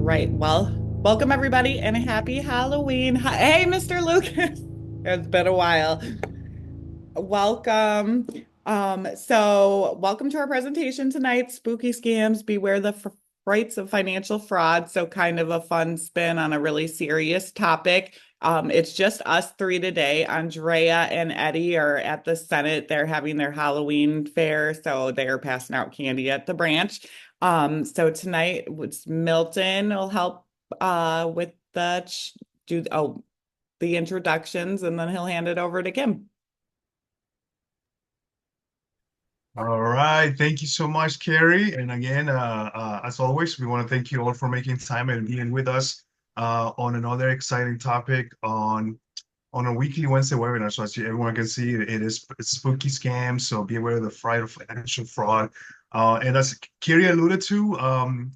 right. Well, welcome everybody and happy Halloween. Hey, Mr. Lucas. It's been a while. Welcome. Welcome to our presentation tonight, Spooky Scams, Beware the Frights of Financial Fraud. So kind of a fun spin on a really serious topic. It's just us three today. Andrea and Eddie are at the Senate. They're having their Halloween fair, so they're passing out candy at the branch. So tonight, it's Milton will help with the introductions, and then he'll hand it over to Kim. All right. Thank you so much, Carrie. And again, as always, we want to thank you all for making time and being with us on another exciting topic on a weekly Wednesday webinar. So as everyone can see, it's spooky scams. So be aware of the fright of financial fraud. And as Carrie alluded to,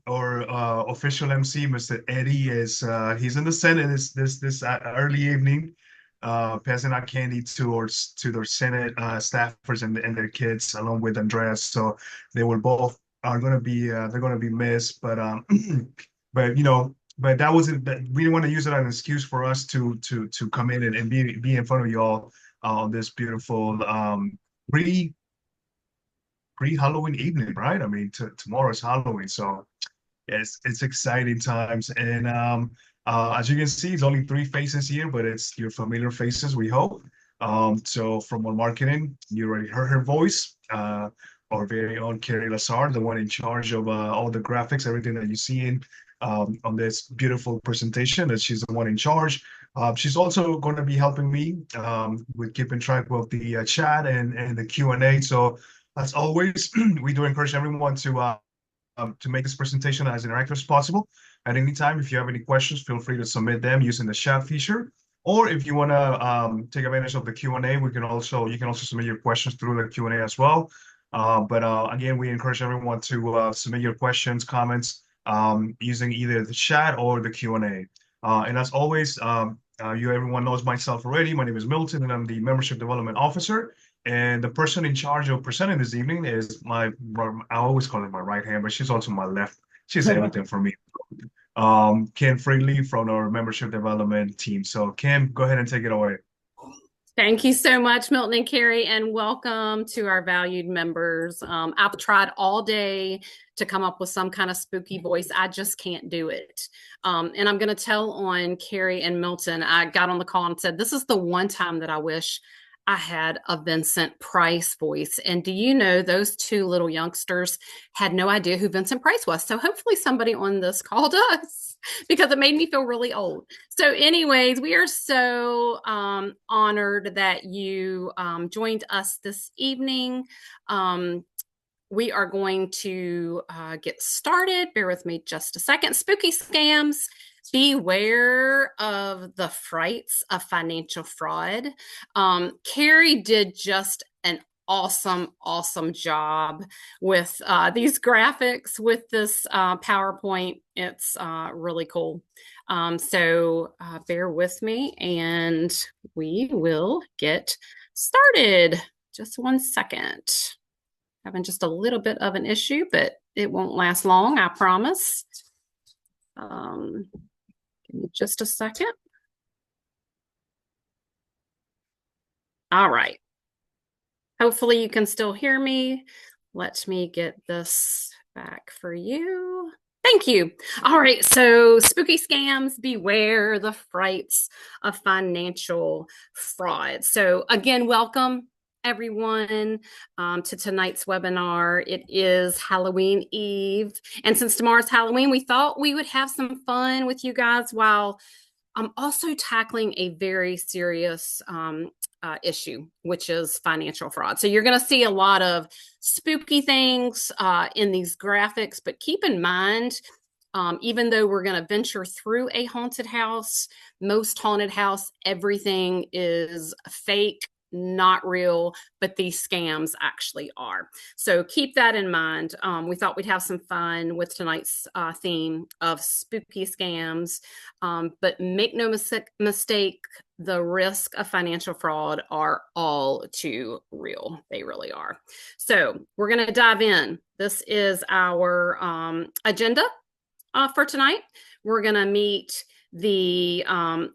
our official MC, Mr. Eddie, he's in the Senate this early evening, passing out candy to their Senate staffers and their kids, along with Andreas. So they will both are going to be they're going to be missed, but but that wasn't that we didn't want to use it as an excuse for us to come in and be in front of you all on this beautiful pre Halloween evening, right? I mean, tomorrow's Halloween, so it's exciting times. And as you can see, it's only three faces here, but it's your familiar faces, we hope. So from our marketing, you already heard her voice. Our very own Carrie Lazar, the one in charge of all the graphics, everything that you see on this beautiful presentation, that she's the one in charge. She's also going to be helping me with keeping track of the chat and the Q&A. So as always, we do encourage everyone to make this presentation as interactive as possible. At any time, if you have any questions, feel free to submit them using the chat feature. Or if you want to take advantage of the Q&A, you can also submit your questions through the Q&A as well. But again, we encourage everyone to submit your questions, comments using either the chat or the Q&A. And as always, everyone knows myself already. My name is Milton, and I'm the Membership Development Officer. And the person in charge of presenting this evening is I always call her my right hand, but she's also my left. She's everything for me. Kim Freely from our membership development team. So Kim, go ahead and take it away. Thank you so much, Milton and Carrie, and welcome to our valued members. I've tried all day to come up with some kind of spooky voice. I just can't do it. And I'm going to tell on Carrie and Milton. I got on the call and said, this is the one time that I wish I had a Vincent Price voice. And do you know, those two little youngsters had no idea who Vincent Price was. So hopefully somebody on this call does, because it made me feel really old. So anyways, we are so honored that you joined us this evening. We are going to get started. Bear with me just a second. Spooky scams. Beware of the frights of financial fraud. Carrie did just an awesome job with these graphics, with this PowerPoint. It's really cool. So bear with me and we will get started. Just one second. Having just a little bit of an issue, but it won't last long, I promise. Give me just a second. All right. Hopefully you can still hear me. Let me get this back for you. Thank you. All right. So spooky scams, beware the frights of financial fraud. So again, welcome everyone to tonight's webinar. It is Halloween Eve. And since tomorrow's Halloween, we thought we would have some fun with you guys while I'm also tackling a very serious issue, which is financial fraud. So you're going to see a lot of spooky things in these graphics, but keep in mind, even though we're going to venture through a haunted house, most haunted house, everything is fake, not real, but these scams actually are. So keep that in mind. We thought we'd have some fun with tonight's theme of spooky scams, but make no mistake, the risk of financial fraud are all too real. They really are. So we're going to dive in. This is our agenda. for tonight. We're going to meet the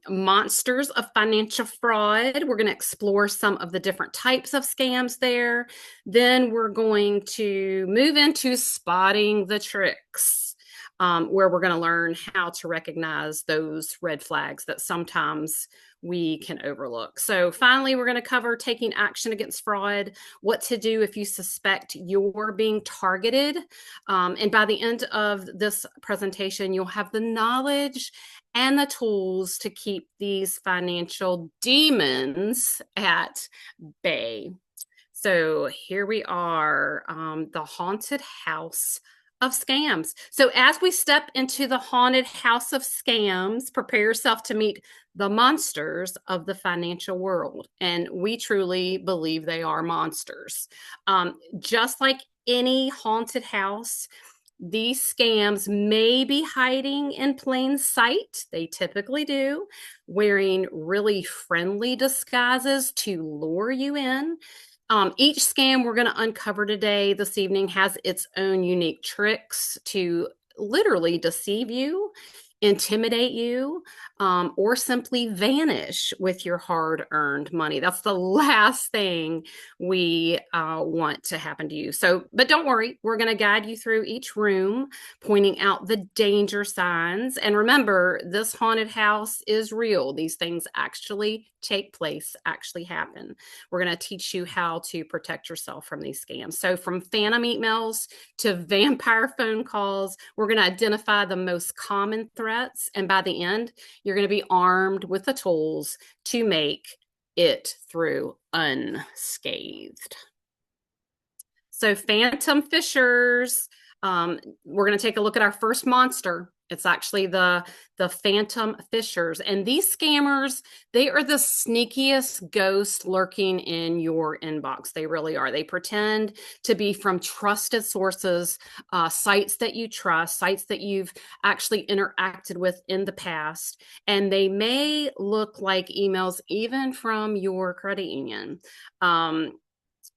monsters of financial fraud. We're going to explore some of the different types of scams there. Then we're going to move into spotting the tricks, where we're going to learn how to recognize those red flags that sometimes we can overlook. So finally, we're going to cover taking action against fraud, what to do if you suspect you're being targeted. And by the end of this presentation, you'll have the knowledge and the tools to keep these financial demons at bay. So here we are, the haunted house of scams. So as we step into the haunted house of scams, prepare yourself to meet the monsters of the financial world. And we truly believe they are monsters. Just like any haunted house, these scams may be hiding in plain sight. They typically do, wearing really friendly disguises to lure you in. Each scam we're going to uncover today, this evening, has its own unique tricks to literally deceive you, intimidate you, or simply vanish with your hard-earned money. That's the last thing we want to happen to you. So, but don't worry, we're going to guide you through each room, pointing out the danger signs. And remember, this haunted house is real. These things actually take place, actually happen. We're going to teach you how to protect yourself from these scams. So from phantom emails to vampire phone calls, we're going to identify the most common threats. And by the end, you're going to be armed with the tools to make it through unscathed. So phantom phishers, we're going to take a look at our first monster. It's actually the phantom phishers. And these scammers, they are the sneakiest ghosts lurking in your inbox. They really are. They pretend to be from trusted sources, sites that you trust, sites that you've actually interacted with in the past. And they may look like emails even from your credit union.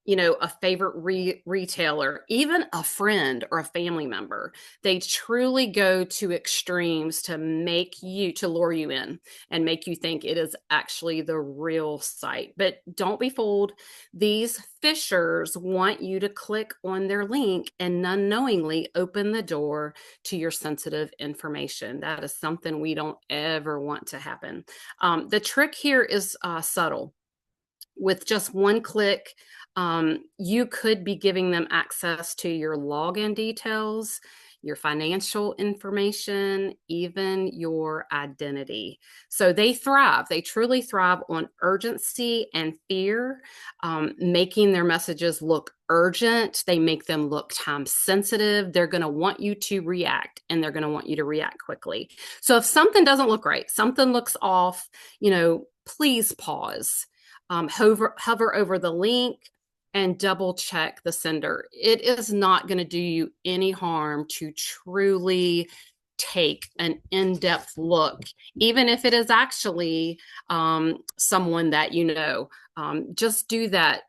A favorite retailer, even a friend or a family member. They truly go to extremes to lure you in and make you think it is actually the real site. But don't be fooled. These phishers want you to click on their link and unknowingly open the door to your sensitive information. That is something we don't ever want to happen. The trick here is subtle. With just one click, you could be giving them access to your login details, your financial information, even your identity. So they thrive. They truly thrive on urgency and fear, making their messages look urgent. They make them look time sensitive. They're going to want you to react, and they're going to want you to react quickly. So if something doesn't look right, something looks off, please pause. Hover over the link and double check the sender. It is not going to do you any harm to truly take an in-depth look, even if it is actually someone that you know. Just do that.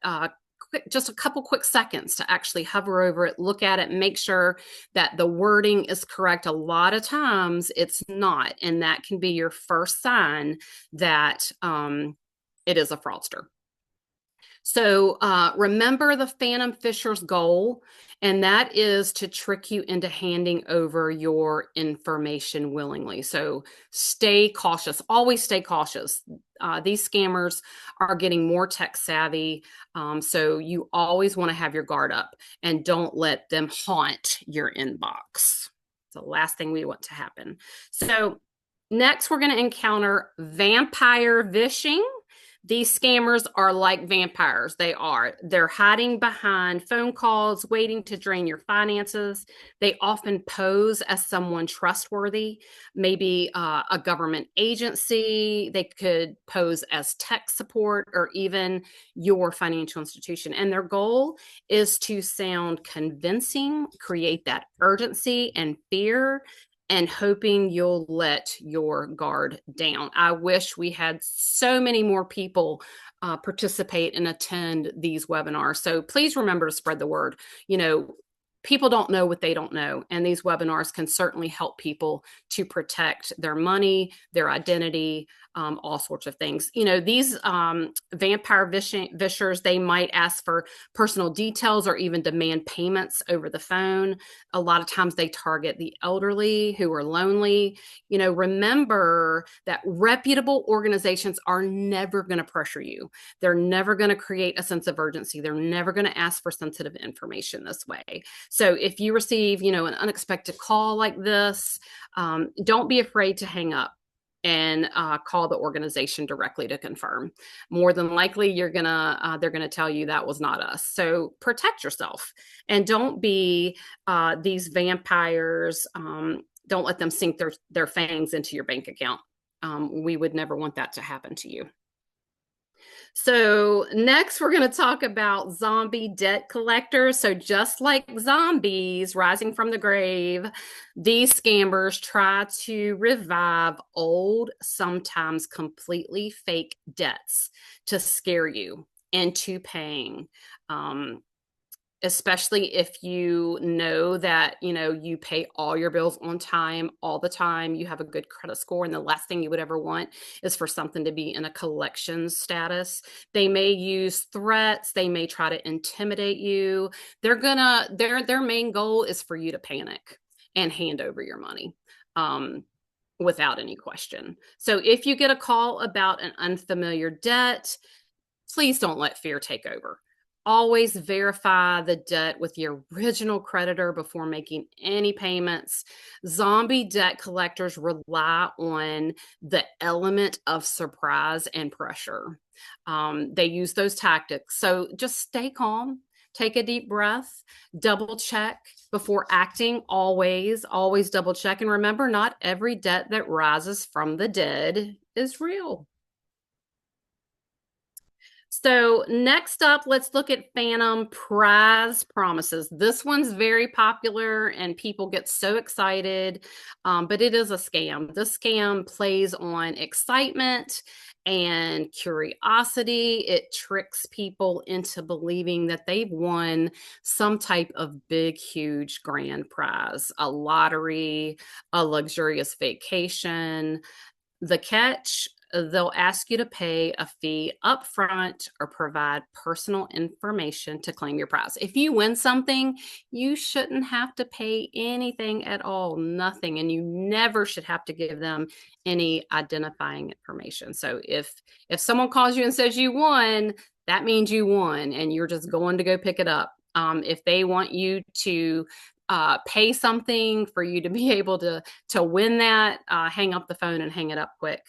Just a couple quick seconds to actually hover over it, look at it, make sure that the wording is correct. A lot of times it's not, and that can be your first sign that it is a fraudster. So remember the phantom phisher's goal, and that is to trick you into handing over your information willingly. So stay cautious. Always stay cautious. These scammers are getting more tech savvy, so you always want to have your guard up and don't let them haunt your inbox. It's the last thing we want to happen. So next, we're going to encounter vampire vishing. These scammers are like vampires. They're hiding behind phone calls, waiting to drain your finances. They often pose as someone trustworthy, maybe a government agency. They could pose as tech support or even your financial institution. And their goal is to sound convincing, create that urgency and fear, and hoping you'll let your guard down. I wish we had so many more people participate and attend these webinars. So please remember to spread the word. people don't know what they don't know. And these webinars can certainly help people to protect their money, their identity, all sorts of things. You know, these vampire vishers, they might ask for personal details or even demand payments over the phone. A lot of times they target the elderly who are lonely. You know, remember that reputable organizations are never going to pressure you. They're never going to create a sense of urgency. They're never going to ask for sensitive information this way. So if you receive, you know, an unexpected call like this, don't be afraid to hang up and call the organization directly to confirm. More than likely, they're gonna tell you that was not us. So protect yourself and don't be these vampires. Don't let them sink their fangs into your bank account. We would never want that to happen to you. So next, we're going to talk about zombie debt collectors. So just like zombies rising from the grave, these scammers try to revive old, sometimes completely fake debts to scare you into paying. Especially if you know that, you know, you pay all your bills on time, all the time, you have a good credit score, and the last thing you would ever want is for something to be in a collections status. They may use threats, they may try to intimidate you. Their main goal is for you to panic and hand over your money. Without any question. So if you get a call about an unfamiliar debt, please don't let fear take over. Always verify the debt with the original creditor before making any payments. Zombie debt collectors rely on the element of surprise and pressure. They use those tactics. So just stay calm, take a deep breath, double check before acting. Always double check. And remember, not every debt that rises from the dead is real. So next up, let's look at phantom prize promises. This one's very popular and people get so excited, but it is a scam. This scam plays on excitement and curiosity. It tricks people into believing that they've won some type of big, huge, grand prize, a lottery, a luxurious vacation. The catch: they'll ask you to pay a fee upfront or provide personal information to claim your prize. If you win something, you shouldn't have to pay anything at all, nothing, and you never should have to give them any identifying information. So if someone calls you and says you won, that means you won, and you're just going to go pick it up. If they want you to pay something for you to be able to win that, hang up the phone and hang it up quick.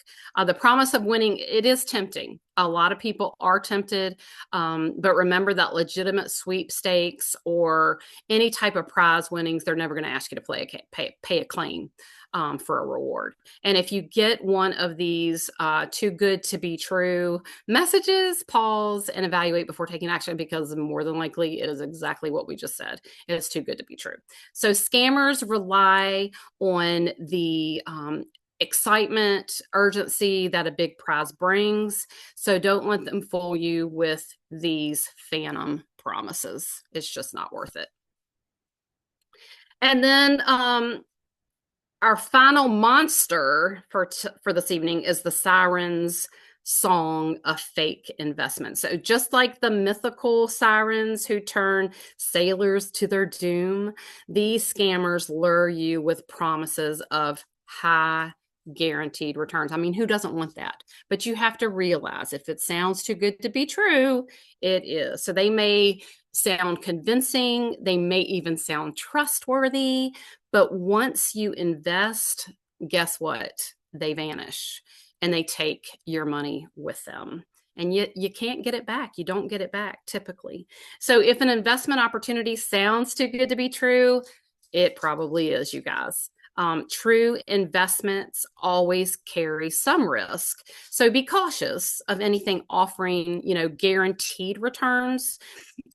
The promise of winning, it is tempting. A lot of people are tempted, but remember that legitimate sweepstakes or any type of prize winnings, they're never going to ask you to pay a claim for a reward. And if you get one of these too good to be true messages, pause and evaluate before taking action, because more than likely it is exactly what we just said. It is too good to be true. So scammers rely on the excitement, urgency that a big prize brings. So don't let them fool you with these phantom promises. It's just not worth it. And then our final monster for this evening is the Sirens song of fake investment. So just like the mythical sirens who turn sailors to their doom, these scammers lure you with promises of high guaranteed returns. I mean, who doesn't want that? But you have to realize if it sounds too good to be true, it is. So they may sound convincing, they may even sound trustworthy, but once you invest, guess what? They vanish and they take your money with them. And yet you can't get it back. You don't get it back typically. So if an investment opportunity sounds too good to be true, it probably is, you guys. True investments always carry some risk. So be cautious of anything offering, guaranteed returns.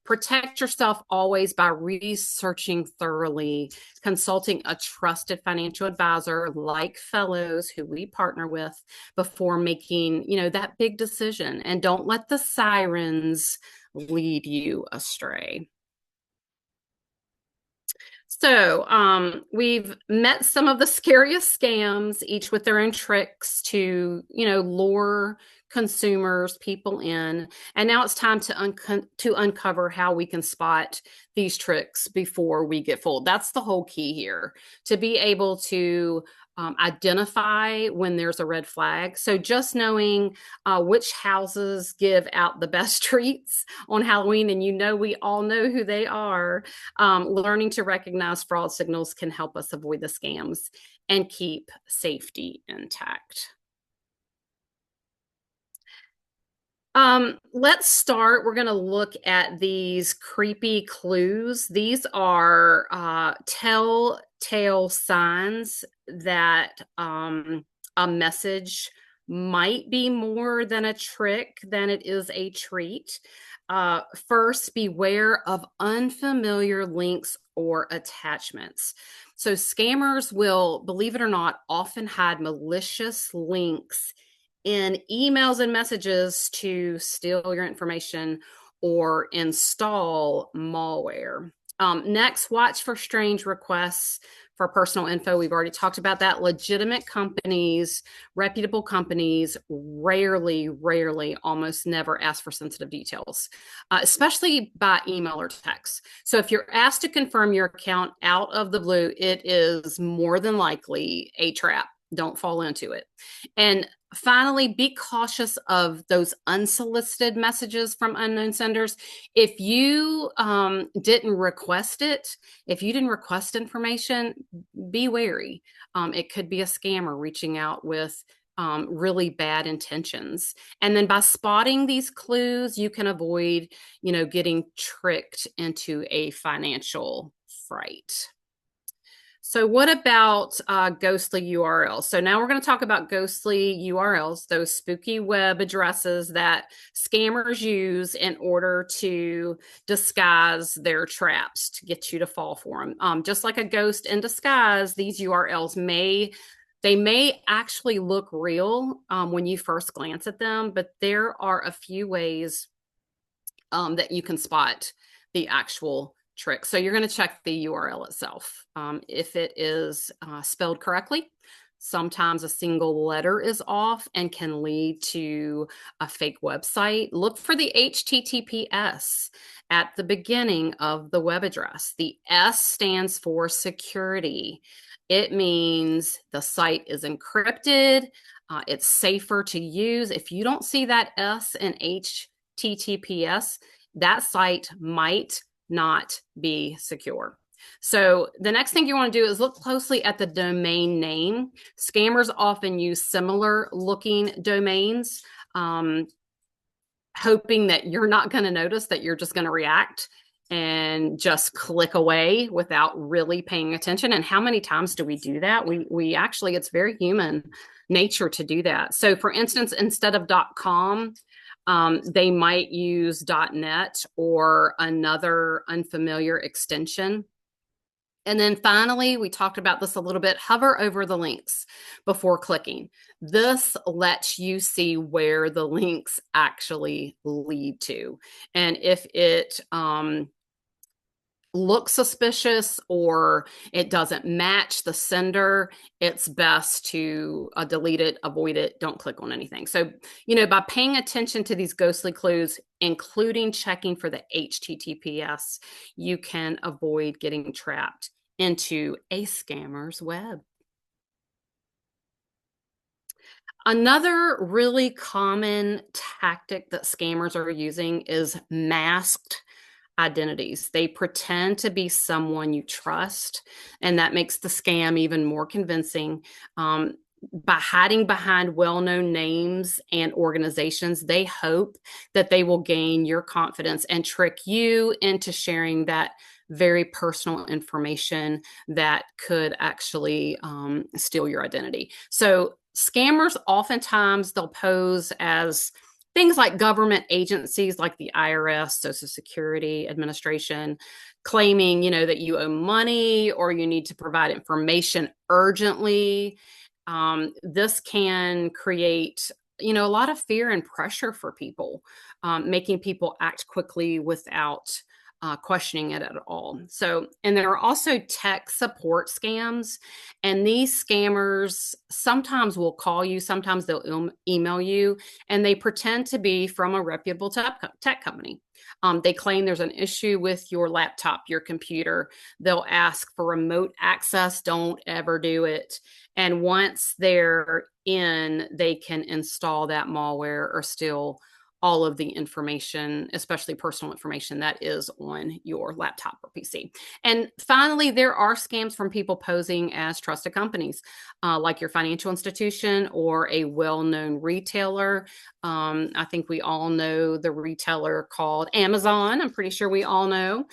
Protect yourself always by researching thoroughly, consulting a trusted financial advisor like Fellows, who we partner with, before making, that big decision. And don't let the sirens lead you astray. So we've met some of the scariest scams, each with their own tricks to, lure consumers, people in. And now it's time to uncover how we can spot these tricks before we get fooled. That's the whole key here, to be able to identify when there's a red flag. So just knowing which houses give out the best treats on Halloween, and we all know who they are. Learning to recognize fraud signals can help us avoid the scams and keep safety intact. Let's start. We're going to look at these creepy clues. These are telltale signs that a message might be more than a trick than it is a treat. First, beware of unfamiliar links or attachments. So scammers will, believe it or not, often hide malicious links in emails and messages to steal your information or install malware. Next, watch for strange requests for personal info. We've already talked about that. Legitimate companies, reputable companies, rarely, almost never ask for sensitive details, especially by email or text. So if you're asked to confirm your account out of the blue, it is more than likely a trap. Don't fall into it. And finally, be cautious of those unsolicited messages from unknown senders. If you didn't request it, if you didn't request information, be wary. It could be a scammer reaching out with really bad intentions. And then by spotting these clues, you can avoid, getting tricked into a financial fright. So what about ghostly URLs? So now we're going to talk about ghostly URLs, those spooky web addresses that scammers use in order to disguise their traps to get you to fall for them. Just like a ghost in disguise, these URLs may actually look real when you first glance at them, but there are a few ways that you can spot the actual trick. So you're going to check the URL itself. If it is spelled correctly, sometimes a single letter is off and can lead to a fake website. Look for the HTTPS at the beginning of the web address. The S stands for security. It means the site is encrypted. It's safer to use. If you don't see that S in HTTPS, that site might not be secure. So the next thing you want to do is look closely at the domain name. Scammers often use similar looking domains, hoping that you're not going to notice, that you're just going to react and just click away without really paying attention. And how many times do we do that? We actually, it's very human nature to do that. So for instance, instead of .com, they might use .net or another unfamiliar extension. And then finally, we talked about this a little bit, hover over the links before clicking. This lets you see where the links actually lead to. And if it looks suspicious or it doesn't match the sender, it's best to delete it, avoid it, don't click on anything. So, by paying attention to these ghostly clues, including checking for the HTTPS, you can avoid getting trapped into a scammer's web. Another really common tactic that scammers are using is masked identities. They pretend to be someone you trust, and that makes the scam even more convincing. By hiding behind well-known names and organizations, they hope that they will gain your confidence and trick you into sharing that very personal information that could actually steal your identity. So scammers, oftentimes they'll pose as things like government agencies like the IRS, Social Security Administration, claiming, that you owe money or you need to provide information urgently. This can create, a lot of fear and pressure for people, making people act quickly without questioning it at all. So, and there are also tech support scams, and these scammers sometimes will call you, sometimes they'll email you, and they pretend to be from a reputable tech company. They claim there's an issue with your laptop, your computer. They'll ask for remote access. Don't ever do it. And once they're in, they can install that malware or steal all of the information, especially personal information that is on your laptop or PC. And finally, there are scams from people posing as trusted companies, like your financial institution or a well-known retailer. I think we all know the retailer called Amazon. I'm pretty sure we all know.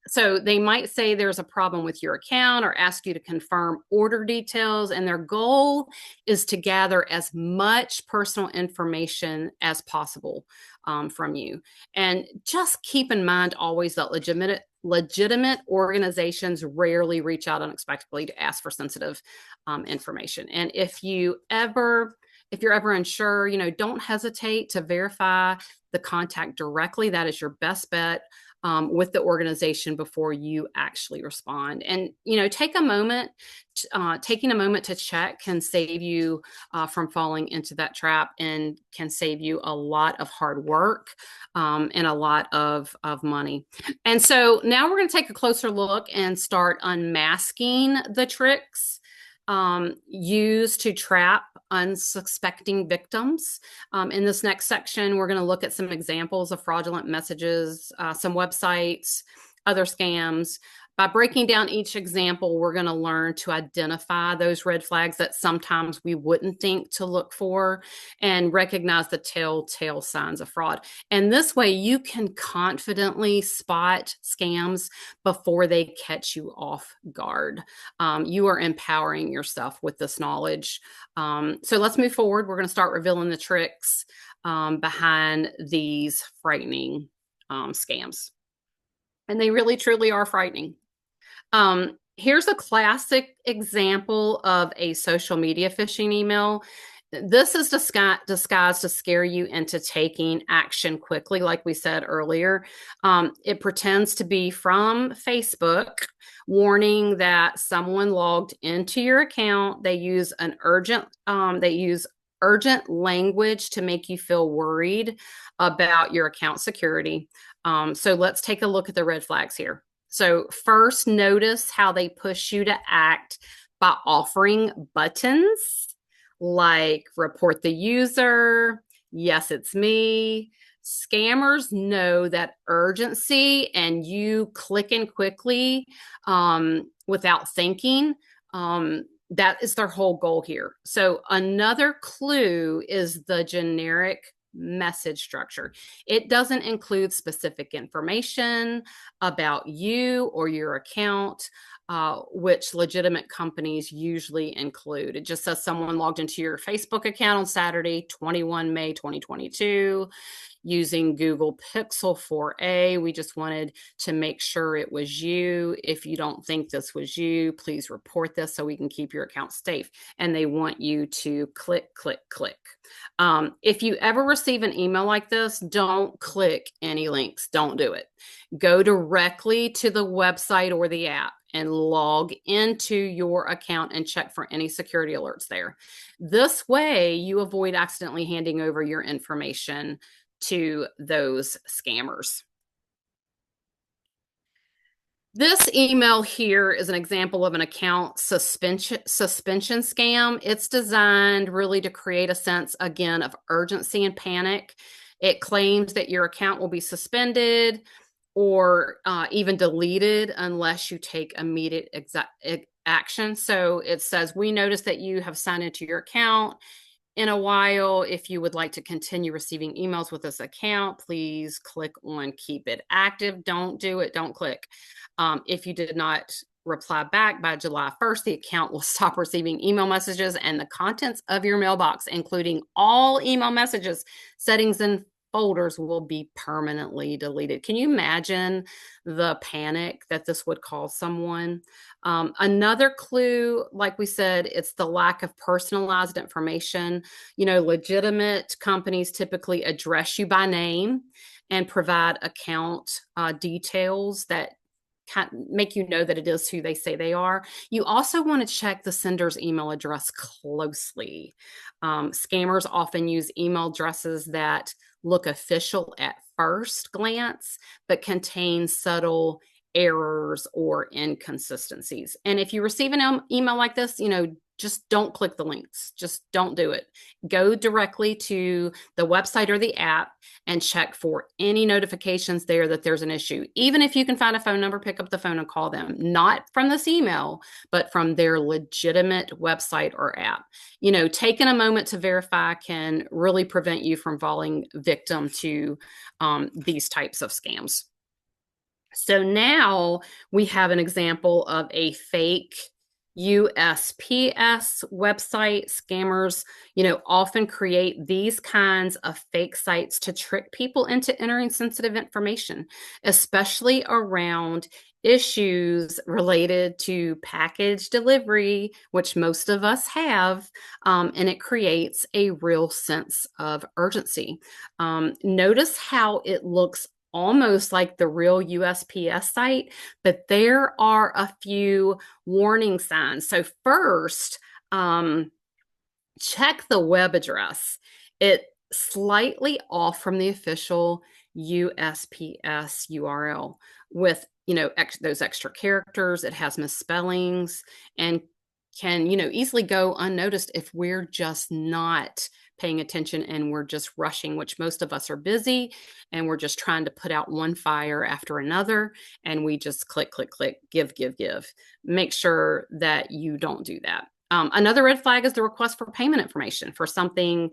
So they might say there's a problem with your account or ask you to confirm order details, and their goal is to gather as much personal information as possible from you. And just keep in mind always that legitimate organizations rarely reach out unexpectedly to ask for sensitive information. And if you're ever unsure, don't hesitate to verify the contact directly. That is your best bet with the organization before you actually respond. And, taking a moment to check can save you from falling into that trap and can save you a lot of hard work and a lot of money. And so now we're going to take a closer look and start unmasking the tricks used to trap unsuspecting victims. In this next section, we're going to look at some examples of fraudulent messages, some websites, other scams. By breaking down each example, we're going to learn to identify those red flags that sometimes we wouldn't think to look for and recognize the telltale signs of fraud. And this way you can confidently spot scams before they catch you off guard. You are empowering yourself with this knowledge. So let's move forward. We're going to start revealing the tricks behind these frightening scams. And they really, truly are frightening. Here's a classic example of a social media phishing email. This is disguised to scare you into taking action quickly, like we said earlier. It pretends to be from Facebook, warning that someone logged into your account. They use urgent language to make you feel worried about your account security. So let's take a look at the red flags here. So first, notice how they push you to act by offering buttons like report the user, yes, it's me. Scammers know that urgency and you clicking quickly without thinking, that is their whole goal here. So another clue is the generic message structure. It doesn't include specific information about you or your account, which legitimate companies usually include. It just says someone logged into your Facebook account on Saturday, 21 May 2022, using Google Pixel 4a. We just wanted to make sure it was you. If you don't think this was you, please report this so we can keep your account safe. And they want you to click, click, click. If you ever receive an email like this, don't click any links. Don't do it. Go directly to the website or the app and log into your account and check for any security alerts there. This way, you avoid accidentally handing over your information to those scammers. This email here is an example of an account suspension scam. It's designed really to create a sense, again, of urgency and panic. It claims that your account will be suspended or even deleted unless you take immediate action. So it says, we notice that you have signed into your account in a while. If you would like to continue receiving emails with this account, please click on keep it active. Don't do it. Don't click. If you did not reply back by July 1st, the account will stop receiving email messages and the contents of your mailbox, including all email messages, settings, and folders will be permanently deleted. Can you imagine the panic that this would cause someone? Another clue, like we said, it's the lack of personalized information. Legitimate companies typically address you by name and provide account details that make you know that it is who they say they are. You also want to check the sender's email address closely. Scammers often use email addresses that look official at first glance, but contain subtle errors or inconsistencies. And if you receive an email like this, just don't click the links. Just don't do it. Go directly to the website or the app and check for any notifications there that there's an issue. Even if you can find a phone number, pick up the phone and call them, not from this email, but from their legitimate website or app. Taking a moment to verify can really prevent you from falling victim to these types of scams. So now we have an example of a fake USPS website. Scammers, often create these kinds of fake sites to trick people into entering sensitive information, especially around issues related to package delivery, which most of us have, and it creates a real sense of urgency. Notice how it looks almost like the real USPS site, but there are a few warning signs. So first, check the web address. It's slightly off from the official USPS URL with, those extra characters. It has misspellings and can, easily go unnoticed if we're just not paying attention and we're just rushing, which most of us are busy and we're just trying to put out one fire after another. And we just click, click, click, give, give, give. Make sure that you don't do that. Another red flag is the request for payment information for something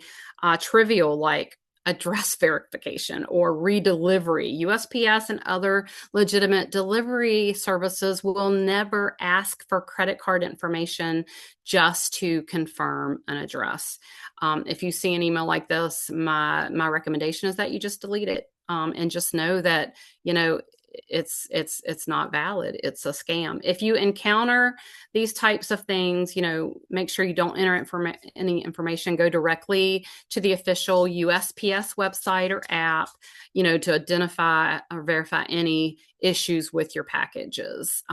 trivial like address verification or redelivery. USPS and other legitimate delivery services will never ask for credit card information just to confirm an address. If you see an email like this, my recommendation is that you just delete it and just know that, it's not valid. It's a scam. If you encounter these types of things, make sure you don't enter any information. Go directly to the official USPS website or app, to identify or verify any issues with your packages.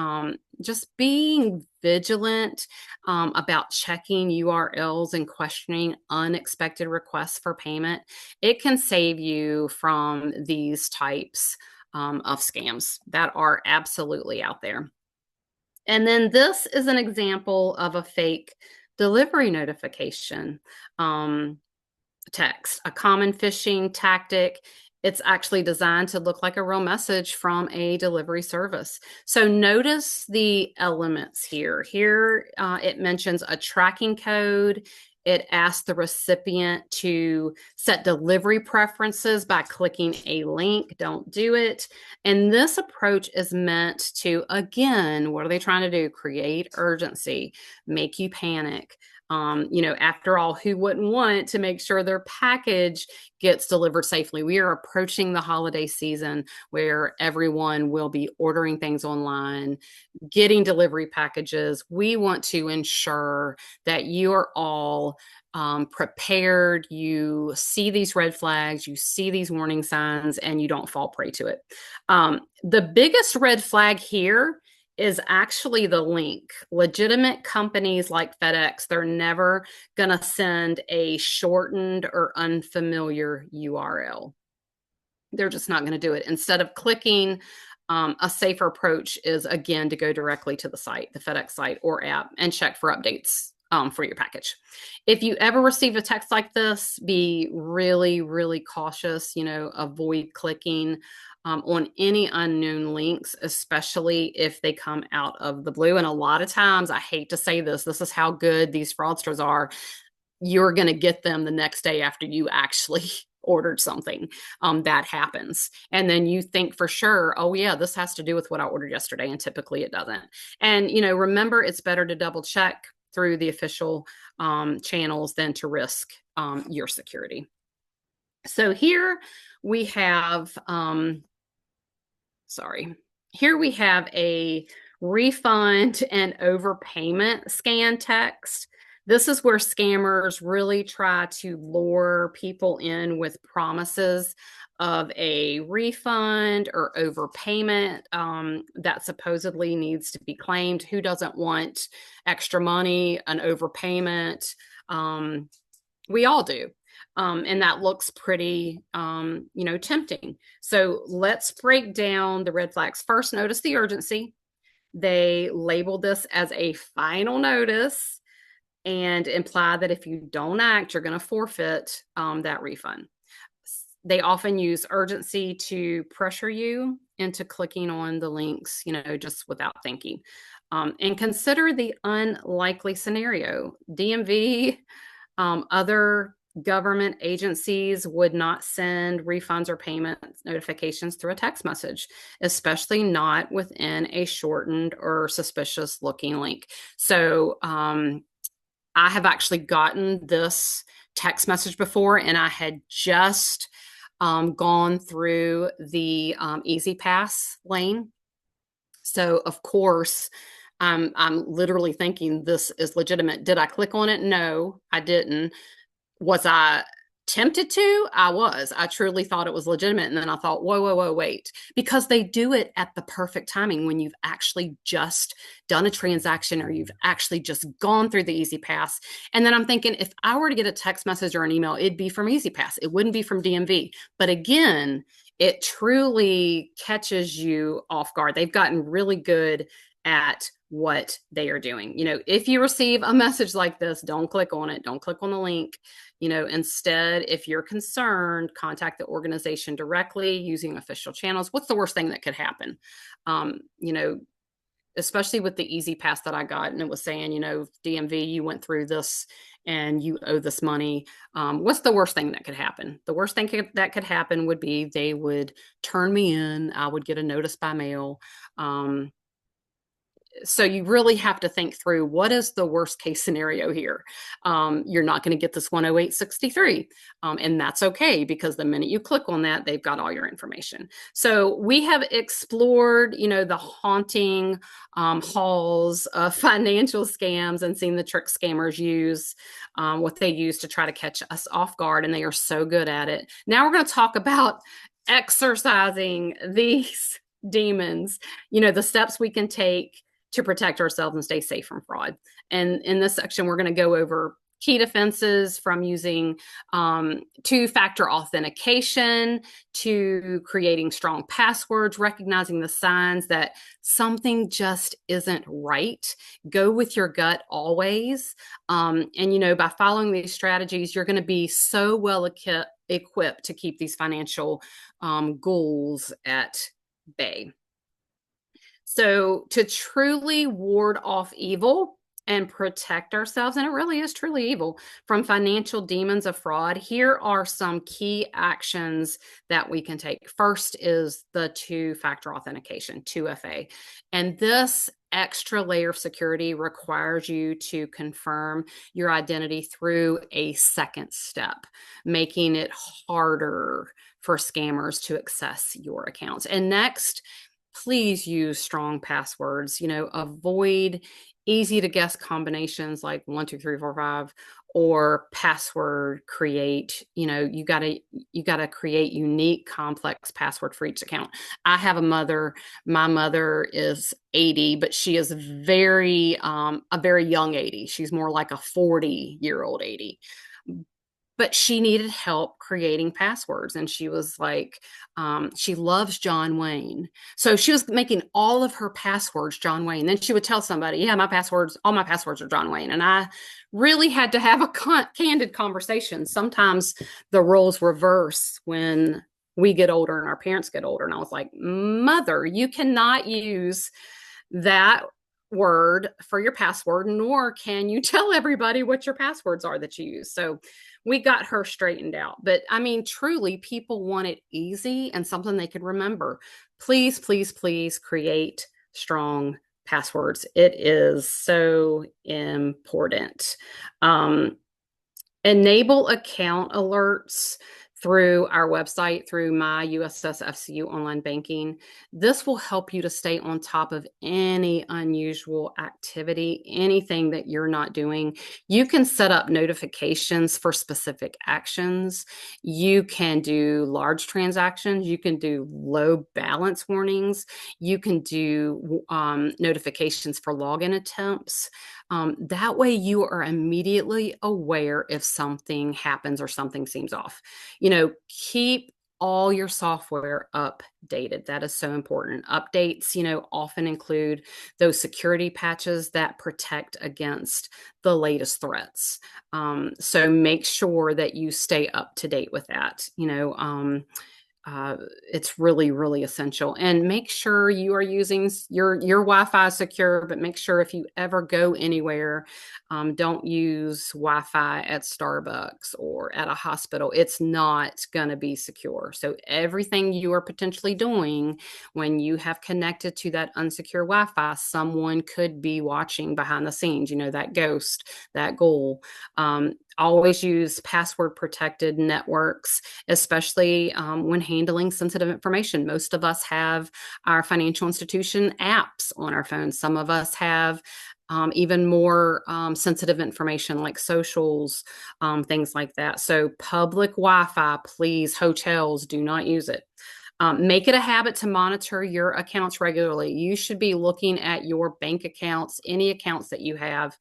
Just being vigilant about checking URLs and questioning unexpected requests for payment. It can save you from these types of scams that are absolutely out there. And then this is an example of a fake delivery notification text, a common phishing tactic. It's actually designed to look like a real message from a delivery service. So notice the elements here. Here it mentions a tracking code. It asks the recipient to set delivery preferences by clicking a link. Don't do it. And this approach is meant to, again, what are they trying to do? Create urgency, make you panic. After all, who wouldn't want to make sure their package gets delivered safely? We are approaching the holiday season where everyone will be ordering things online, getting delivery packages. We want to ensure that you are all prepared. You see these red flags, you see these warning signs, and you don't fall prey to it. The biggest red flag here is actually the link. Legitimate companies like FedEx, they're never going to send a shortened or unfamiliar URL. They're just not going to do it. Instead of clicking, a safer approach is, again, to go directly to the site, the FedEx site or app, and check for updates for your package. If you ever receive a text like this, be really, really cautious, avoid clicking on any unknown links, especially if they come out of the blue. And a lot of times, I hate to say this is how good these fraudsters are. You're going to get them the next day after you actually ordered something. That happens. And then you think for sure, oh yeah, this has to do with what I ordered yesterday. And typically it doesn't. And, remember, it's better to double check through the official channels than to risk your security. So here we have, here we have a refund and overpayment scan text. This is where scammers really try to lure people in with promises of a refund or overpayment that supposedly needs to be claimed. Who doesn't want extra money, an overpayment? We all do. And that looks pretty, tempting. So let's break down the red flags. First, notice the urgency. They label this as a final notice and imply that if you don't act, you're going to forfeit that refund. They often use urgency to pressure you into clicking on the links, just without thinking. And consider the unlikely scenario. DMV, other government agencies would not send refunds or payment notifications through a text message, especially not within a shortened or suspicious looking link. So I have actually gotten this text message before, and I had just gone through the Easy Pass lane. So of course, I'm literally thinking this is legitimate. Did I click on it? No, I didn't. Was I tempted to? I was. I truly thought it was legitimate. And then I thought, whoa, wait. Because they do it at the perfect timing when you've actually just done a transaction or you've actually just gone through the Easy Pass. And then I'm thinking, if I were to get a text message or an email, it'd be from Easy Pass. It wouldn't be from DMV. But again, it truly catches you off guard. They've gotten really good at what they are doing. If you receive a message like this, don't click on it. Don't click on the link. Instead, if you're concerned, contact the organization directly using official channels. What's the worst thing that could happen? Especially with the Easy Pass that I got, and it was saying, DMV, you went through this and you owe this money. What's the worst thing that could happen? The worst thing that could happen would be they would turn me in. I would get a notice by mail. So you really have to think through, what is the worst case scenario here? You're not going to get this 10863. And that's okay, because the minute you click on that, they've got all your information. So we have explored, the haunting halls of financial scams and seen the trick scammers use, what they use to try to catch us off guard. And they are so good at it. Now we're going to talk about exercising these demons, the steps we can take to protect ourselves and stay safe from fraud. And in this section, we're going to go over key defenses, from using two-factor authentication to creating strong passwords, recognizing the signs that something just isn't right. Go with your gut always. And by following these strategies, you're going to be so well equipped to keep these financial ghouls at bay. So to truly ward off evil and protect ourselves, and it really is truly evil, from financial demons of fraud, here are some key actions that we can take. First is the two-factor authentication, 2FA. And this extra layer of security requires you to confirm your identity through a second step, making it harder for scammers to access your accounts. And next, please use strong passwords. Avoid easy to guess combinations like 1, 2, 3, 4, 5, or password create. You gotta create unique, complex password for each account. I have a mother. My mother is 80, but she is a very young 80. She's more like a 40-year-old 80. But she needed help creating passwords. And she was like, she loves John Wayne. So she was making all of her passwords John Wayne. Then she would tell somebody, yeah, all my passwords are John Wayne. And I really had to have a candid conversation. Sometimes the roles reverse when we get older and our parents get older. And I was like, Mother, you cannot use that word for your password, nor can you tell everybody what your passwords are that you use. So we got her straightened out. But I mean, truly, people want it easy and something they can remember. Please, please, please create strong passwords. It is so important. Enable account alerts through our website, through my USS FCU online banking. This will help you to stay on top of any unusual activity, anything that you're not doing. You can set up notifications for specific actions. You can do large transactions. You can do low balance warnings. You can do notifications for login attempts. That way you are immediately aware if something happens or something seems off. Keep all your software updated. That is so important. Updates, often include those security patches that protect against the latest threats. So make sure that you stay up to date with that. It's really, really essential. And make sure you are using your Wi-Fi secure, but make sure if you ever go anywhere, don't use Wi-Fi at Starbucks or at a hospital. It's not going to be secure. So everything you are potentially doing when you have connected to that unsecure Wi-Fi, someone could be watching behind the scenes, that ghost, that ghoul. Always use password protected networks, especially when handling sensitive information. Most of us have our financial institution apps on our phones. Some of us have even more sensitive information like socials, things like that. So public Wi-Fi, please, hotels, do not use it. Make it a habit to monitor your accounts regularly. You should be looking at your bank accounts, any accounts that you have.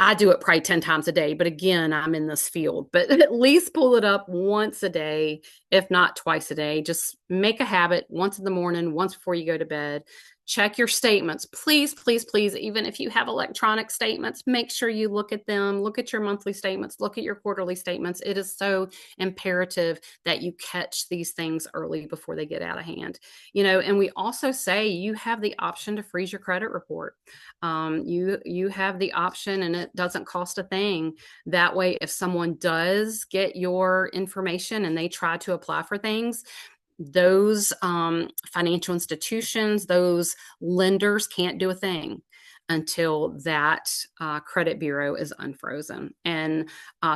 I do it probably 10 times a day, but again, I'm in this field, but at least pull it up once a day, if not twice a day. Just make a habit once in the morning, once before you go to bed. Check your statements. Please, please, please, even if you have electronic statements, make sure you look at them, look at your monthly statements, look at your quarterly statements. It is so imperative that you catch these things early before they get out of hand. And we also say you have the option to freeze your credit report. You have the option, and it doesn't cost a thing. That way, if someone does get your information and they try to apply for things, those financial institutions, those lenders can't do a thing until that credit bureau is unfrozen. And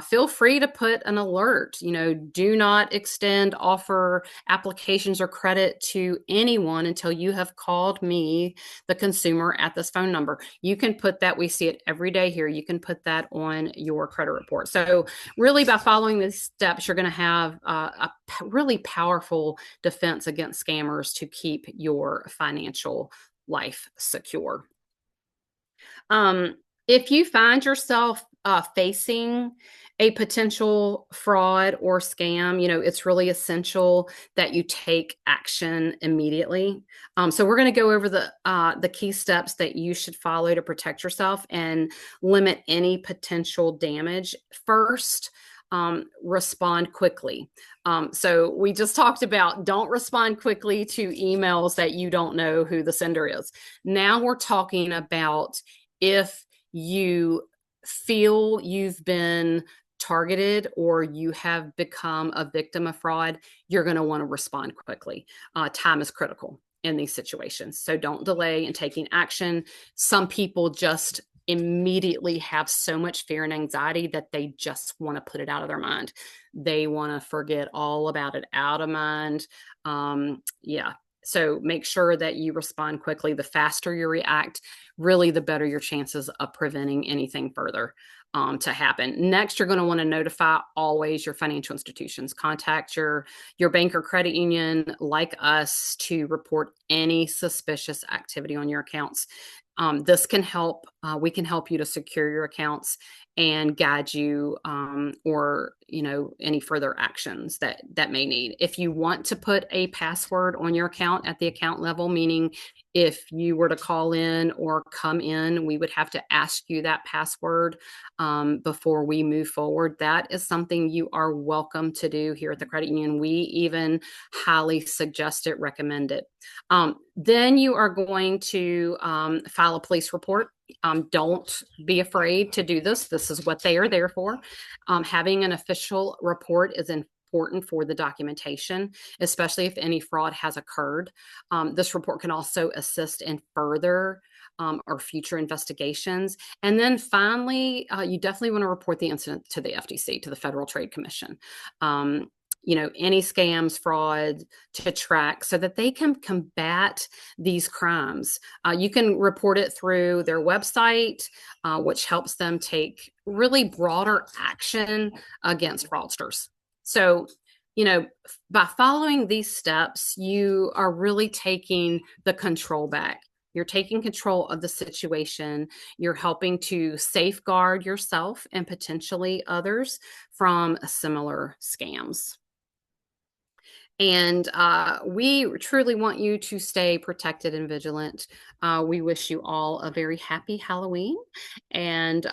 feel free to put an alert, do not extend offer applications or credit to anyone until you have called me, the consumer, at this phone number. You can put that, we see it every day here, you can put that on your credit report. So really, by following these steps, you're going to have a really powerful defense against scammers to keep your financial life secure. If you find yourself facing a potential fraud or scam, it's really essential that you take action immediately. So we're going to go over the key steps that you should follow to protect yourself and limit any potential damage. First, respond quickly. So we just talked about don't respond quickly to emails that you don't know who the sender is. Now we're talking about if you feel you've been targeted or you have become a victim of fraud, you're going to want to respond quickly. Time is critical in these situations. So don't delay in taking action. Some people just immediately have so much fear and anxiety that they just want to put it out of their mind. They want to forget all about it, out of mind. So make sure that you respond quickly. The faster you react, really, the better your chances of preventing anything further to happen. Next, you're going to want to notify always your financial institutions. Contact your bank or credit union like us to report any suspicious activity on your accounts. This can help. We can help you to secure your accounts and guide you or any further actions that may need. If you want to put a password on your account at the account level, meaning if you were to call in or come in, we would have to ask you that password before we move forward. That is something you are welcome to do here at the credit union. We even highly suggest it, recommend it. Then you are going to file a police report. Don't be afraid to do this. This is what they are there for. Having an official report is important for the documentation, especially if any fraud has occurred. This report can also assist in further or future investigations. And then finally, you definitely want to report the incident to the FTC, to the Federal Trade Commission. any scams, fraud to track so that they can combat these crimes. You can report it through their website, which helps them take really broader action against fraudsters. So, by following these steps, you are really taking the control back. You're taking control of the situation. You're helping to safeguard yourself and potentially others from similar scams. And we truly want you to stay protected and vigilant. We wish you all a very happy Halloween. And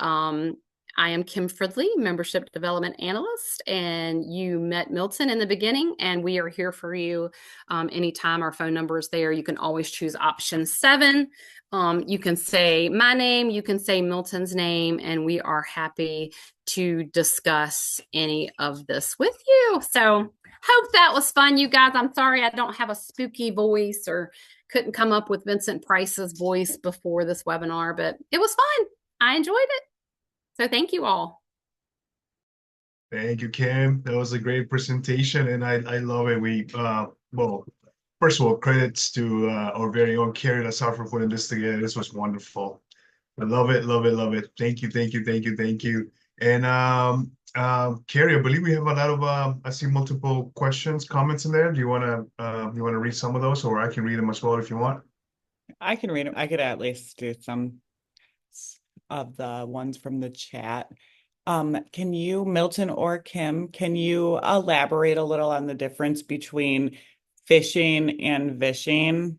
I am Kim Fridley, Membership Development Analyst, and you met Milton in the beginning, and we are here for you anytime. Our phone number is there. You can always choose option 7. You can say my name, you can say Milton's name, and we are happy to discuss any of this with you. So hope that was fun, you guys. I'm sorry I don't have a spooky voice or couldn't come up with Vincent Price's voice before this webinar, but it was fun. I enjoyed it. So thank you all. Thank you, Kim. That was a great presentation, and I love it. Well, first of all, credits to our very own Carrie Lazar for putting this together. This was wonderful. I love it, love it, love it. Thank you, thank you, thank you, thank you. And Carrie, I believe we have a lot of I see multiple questions, comments in there. Do you wanna read some of those, or I can read them as well if you want? I can read them. I could at least do some of the ones from the chat. Can you, Milton or Kim, can you elaborate a little on the difference between phishing and vishing?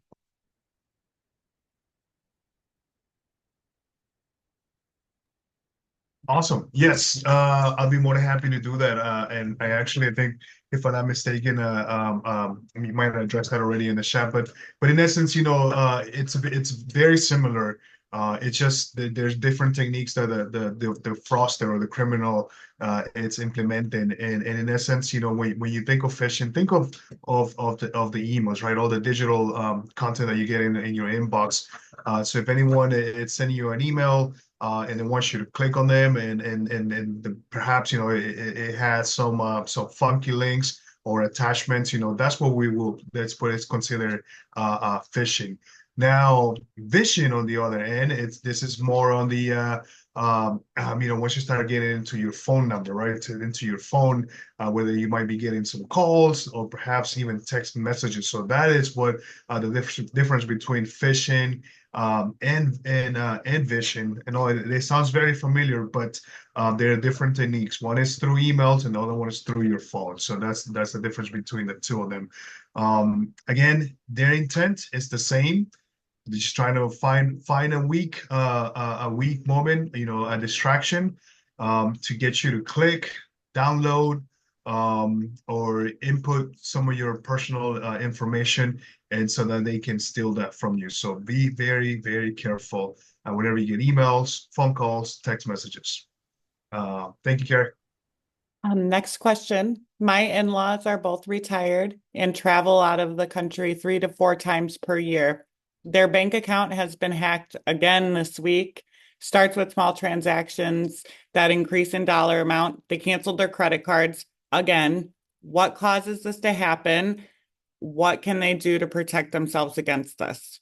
Awesome. Yes, I'll be more than happy to do that. And I think, if I'm not mistaken, you might have addressed that already in the chat. But in essence, it's very similar. It's just that there's different techniques that the fraudster or the criminal it's implementing. And in essence, when you think of phishing, think of the emails, right? All the digital content that you get in your inbox. So if anyone is sending you an email, and they want you to click on them, and perhaps it has some funky links or attachments. That's what it's considered phishing. Now, vishing on the other end, this is more on the once you start getting into your phone number, right? Into your phone, whether you might be getting some calls or perhaps even text messages. So that is what the difference between phishing and vishing. And all it sounds very familiar, but there are different techniques. One is through emails, and the other one is through your phone. So that's the difference between the two of them. Again, their intent is the same. They're just trying to find a weak moment, a distraction, to get you to click, download, or input some of your personal information, and so that they can steal that from you. So be very, very careful whenever you get emails, phone calls, text messages. Thank you, Carrie. Next question. My in-laws are both retired and travel out of the country 3 to 4 times per year. Their bank account has been hacked again this week. Starts with small transactions that increase in dollar amount. They canceled their credit cards again. What causes this to happen? What can they do to protect themselves against this?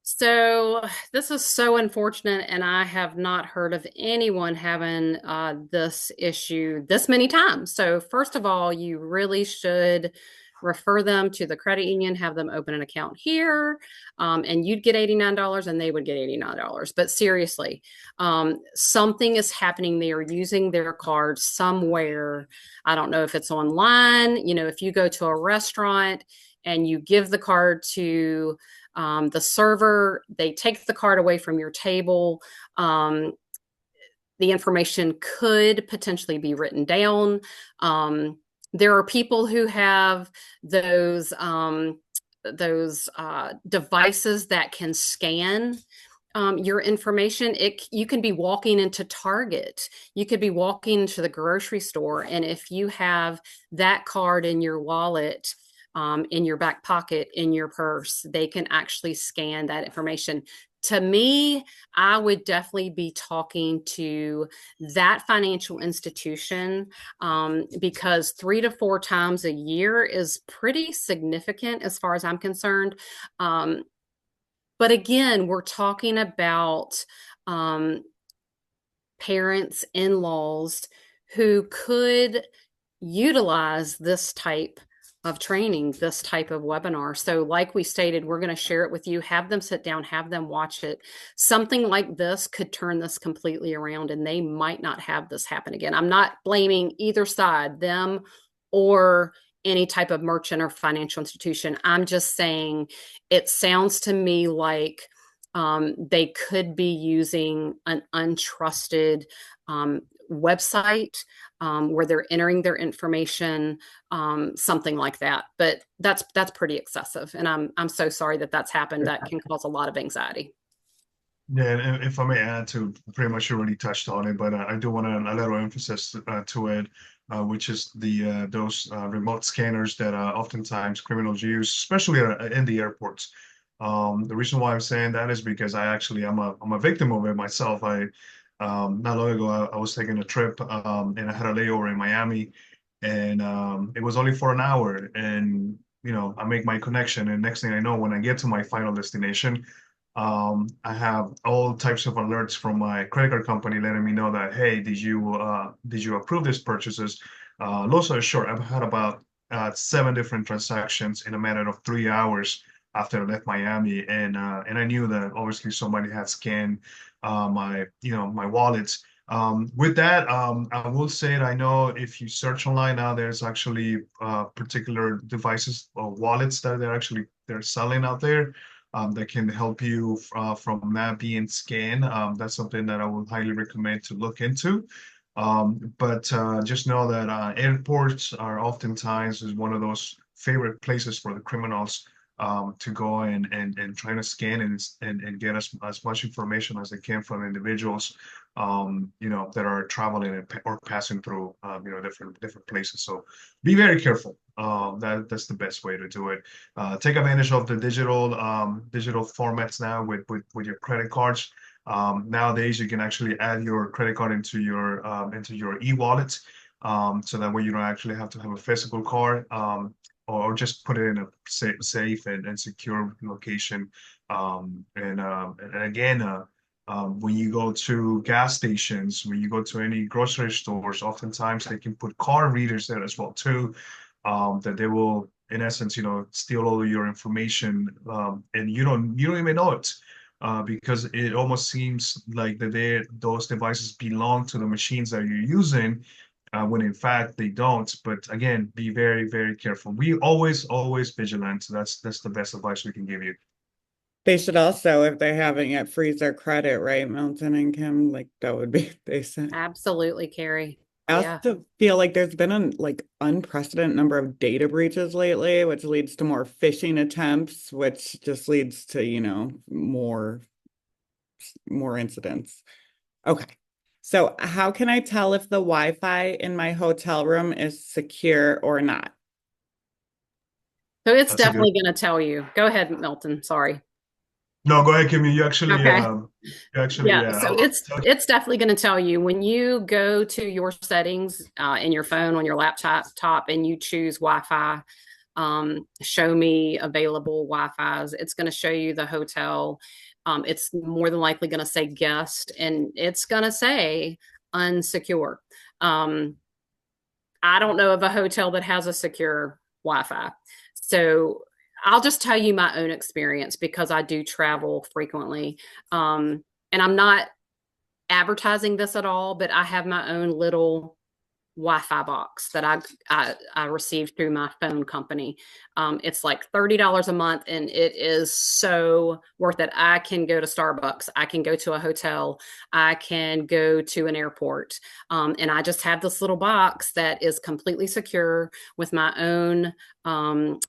So this is so unfortunate, and I have not heard of anyone having this issue this many times. So first of all, you really should refer them to the credit union, have them open an account here, and you'd get $89 and they would get $89. But seriously, something is happening. They are using their card somewhere. I don't know if it's online. If you go to a restaurant and you give the card to the server, they take the card away from your table. The information could potentially be written down. There are people who have those devices that can scan your information. You can be walking into Target. You could be walking into the grocery store, and if you have that card in your wallet, in your back pocket, in your purse, they can actually scan that information. To me, I would definitely be talking to that financial institution, because 3 to 4 times a year is pretty significant as far as I'm concerned. But again, we're talking about parents, in-laws who could utilize this type of training, this type of webinar. So like we stated, we're going to share it with you, have them sit down, have them watch it. Something like this could turn this completely around and they might not have this happen again. I'm not blaming either side, them or any type of merchant or financial institution. I'm just saying it sounds to me like they could be using an untrusted website where they're entering their information, something like that. But that's pretty excessive, and I'm so sorry that that's happened. That can cause a lot of anxiety. Yeah, and if I may add to, pretty much you already touched on it, but I do want a little emphasis to it, which is the those remote scanners that oftentimes criminals use, especially in the airports. The reason why I'm saying that is because I'm a victim of it myself. Not long ago I was taking a trip and I had a layover in Miami, and it was only for an hour, and I make my connection, and next thing I know, when I get to my final destination, I have all types of alerts from my credit card company letting me know that, hey, did you approve these purchases? Long story short, I've had about 7 different transactions in a matter of 3 hours after I left Miami, and I knew that obviously somebody had scanned my wallets. With that, I will say that I know if you search online now, there's actually particular devices or wallets that they're selling out there, that can help you from that being scanned. That's something that I would highly recommend to look into. But just know that airports are oftentimes is one of those favorite places for the criminals to go and try to scan and get as much information as they can from individuals, that are traveling or passing through, different places. So be very careful. That's the best way to do it. Take advantage of the digital formats now with your credit cards. Nowadays, you can actually add your credit card into your e-wallet, so that way you don't actually have to have a physical card, or just put it in a safe and secure location. And again, when you go to gas stations, when you go to any grocery stores, oftentimes they can put card readers there as well too, that they will, in essence, steal all of your information, and you don't even know it. Because it almost seems like those devices belong to the machines that you're using, when in fact they don't. But again, be very, very careful. We always vigilant. That's the best advice we can give you. They should also, if they're having it, freeze their credit, right? Milton and Kim, like that would be decent. Absolutely, Carrie. I Yeah. also feel like there's been an unprecedented number of data breaches lately, which leads to more phishing attempts, which just leads to, more incidents. Okay. So how can I tell if the Wi-Fi in my hotel room is secure or not? So it's That's a good. definitely going to tell you. Go ahead, Milton. Sorry. No, go ahead, Kimmy. Okay. Yeah, Yeah. so it's definitely going to tell you when you go to your settings in your phone on your laptop and you choose Wi-Fi, show me available Wi-Fi's. It's going to show you the hotel. It's more than likely going to say guest, and it's going to say unsecure. I don't know of a hotel that has a secure Wi-Fi. So I'll just tell you my own experience because I do travel frequently. And I'm not advertising this at all, but I have my own little Wi-Fi box that I received through my phone company. It's like $30 a month, and it is so worth it. I can go to Starbucks, I can go to a hotel, I can go to an airport, and I just have this little box that is completely secure with my own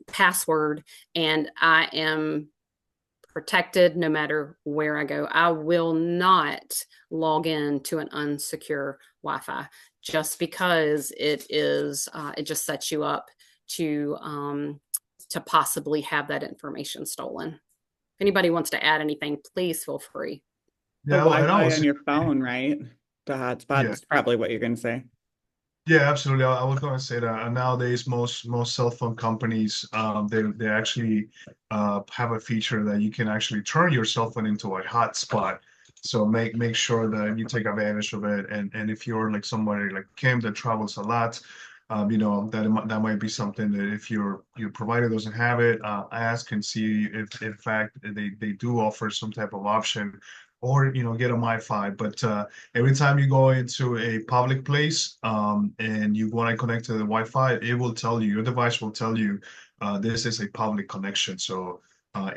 password, and I am protected no matter where I go. I will not log in to an unsecure Wi-Fi just because it just sets you up to possibly have that information stolen. If anybody wants to add anything, please feel free. The Yeah, and I Wi-Fi on was your phone, right? The yeah. hotspot's probably what you're gonna say. Yeah, absolutely. I was going to say that nowadays most cell phone companies they actually have a feature that you can actually turn your cell phone into a hotspot. So make sure that you take advantage of it. And if you're like somebody like Kim that travels a lot, that might be something that if your provider doesn't have it, ask and see if in fact they do offer some type of option, or get a Wi-Fi. But every time you go into a public place and you want to connect to the Wi-Fi, it will tell you, your device will tell you this is a public connection. So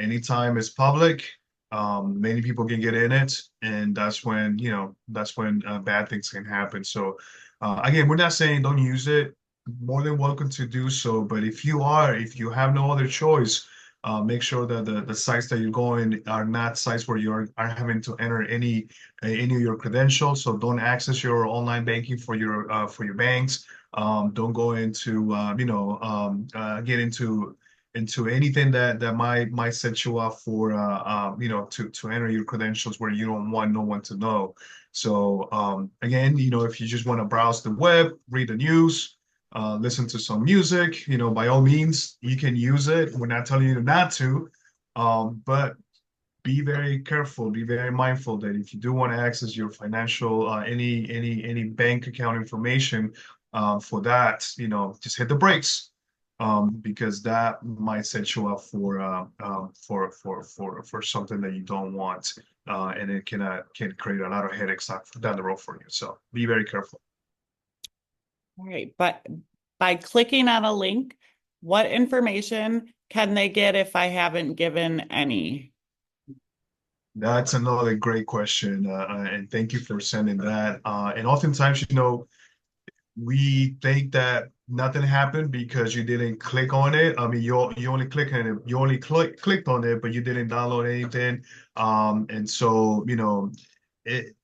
anytime it's public, many people can get in it, and that's when bad things can happen. So again, we're not saying don't use it. More than welcome to do so. But if you have no other choice, make sure that the sites that you're going are not sites where are having to enter any of your credentials. So don't access your online banking for your banks. Don't go into get into anything that might set you up for to enter your credentials where you don't want no one to know. So again, if you just want to browse the web, read the news, listen to some music, by all means, you can use it. We're not telling you not to, but be very careful, be very mindful that if you do want to access your financial, any bank account information, for that, just hit the brakes, because that might set you up for something that you don't want, and it can create a lot of headaches down the road for you. So be very careful. All right, but by clicking on a link, what information can they get if I haven't given any? That's another great question, and thank you for sending that. And oftentimes, we think that nothing happened because you didn't click on it. I mean, you only click on it, you only clicked on it, but you didn't download anything. And so, it,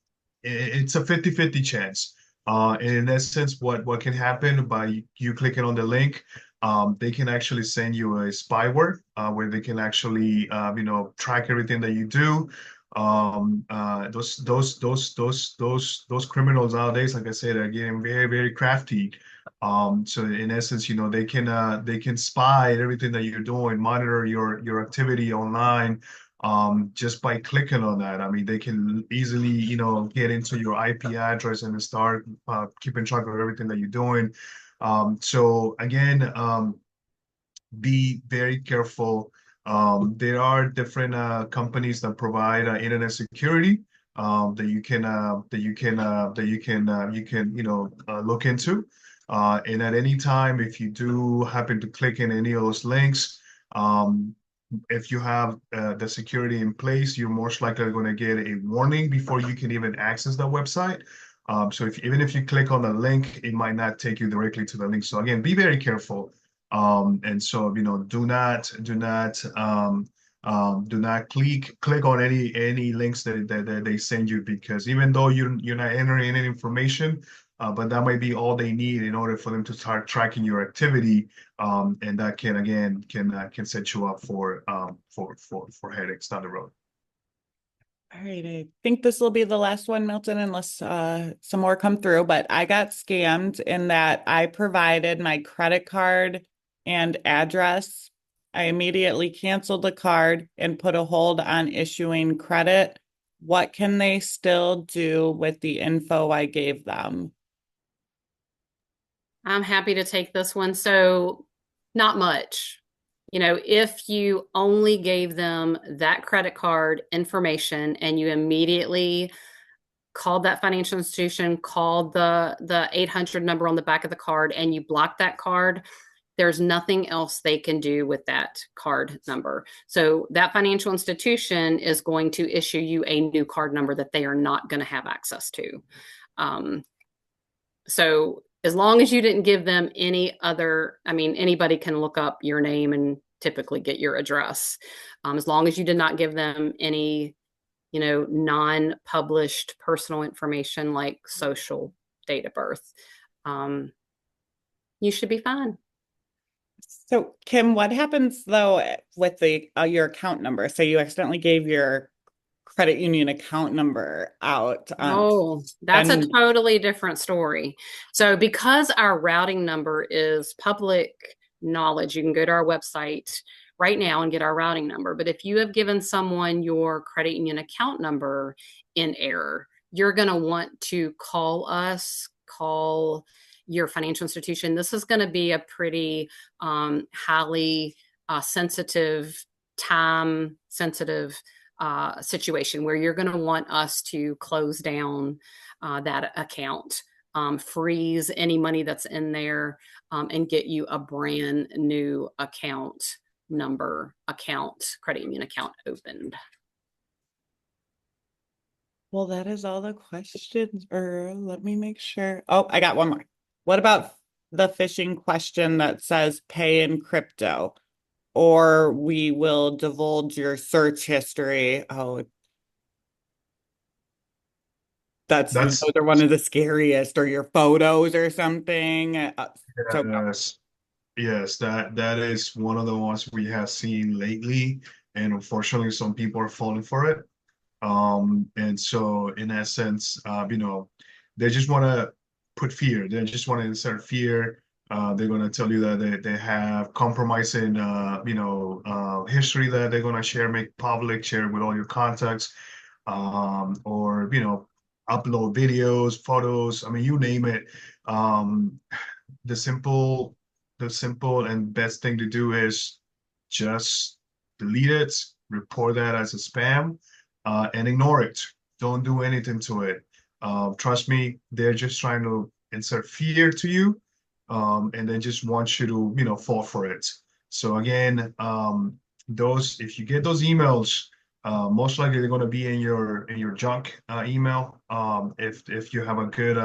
it's a 50-50 chance. And in essence, what can happen by you clicking on the link, they can actually send you a spyware, where they can actually, track everything that you do. Those criminals nowadays, like I said, are getting very, very crafty. So in essence, they can spy everything that you're doing, monitor your activity online, just by clicking on that. I mean, they can easily, get into your IP address and start keeping track of everything that you're doing. So again, be very careful. There are different companies that provide internet security, that you can look into. And at any time, if you do happen to click in any of those links, um, if you have the security in place, you're most likely going to get a warning before you can even access the website. So even if you click on the link, it might not take you directly to the link. So again, be very careful. And so, do not click on any links that they send you, because even though you're not entering any information, but that might be all they need in order for them to start tracking your activity, and that can set you up for headaches down the road. All right, I think this will be the last one, Milton, unless some more come through. But I got scammed in that I provided my credit card and address. I immediately canceled the card and put a hold on issuing credit. What can they still do with the info I gave them? I'm happy to take this one. So, not much. If you only gave them that credit card information and you immediately called that financial institution, called the 800 number on the back of the card, and you blocked that card, there's nothing else they can do with that card number. So that financial institution is going to issue you a new card number that they are not going to have access to. So as long as you didn't give them any other, anybody can look up your name and typically get your address. As long as you did not give them any, non-published personal information like social, date of birth, you should be fine. So, Kim, what happens though with the your account number? Say you accidentally gave your credit union account number out, Oh, that's a and totally different story. So, because our routing number is public knowledge, you can go to our website right now and get our routing number. But if you have given someone your credit union account number in error, you're going to want to call us, call your financial institution. This is going to be a pretty highly sensitive, time sensitive situation where you're going to want us to close down that account, freeze any money that's in there, and get you a brand new account number, credit union account opened. well, that is all the questions. Or let me make sure. Oh, I got one more. What about the phishing question that says pay in crypto, or we will divulge your search history? Oh, those That's are one of the scariest, or your photos or something. So yes, yes, that is one of the ones we have seen lately, and unfortunately, some people are falling for it. And so in essence, they just want to put fear. They just want to insert fear. They're going to tell you that they have compromising, history that they're going to share, make public, share with all your contacts, or, upload videos, photos. I mean, you name it. Um, the simple, the simple and best thing to do is just delete it, report that as a spam, and ignore it. Don't do anything to it. Trust me, they're just trying to insert fear to you, and they just want you to, fall for it. So again, those if you get those emails, most likely they're going to be in your junk email. If you have a good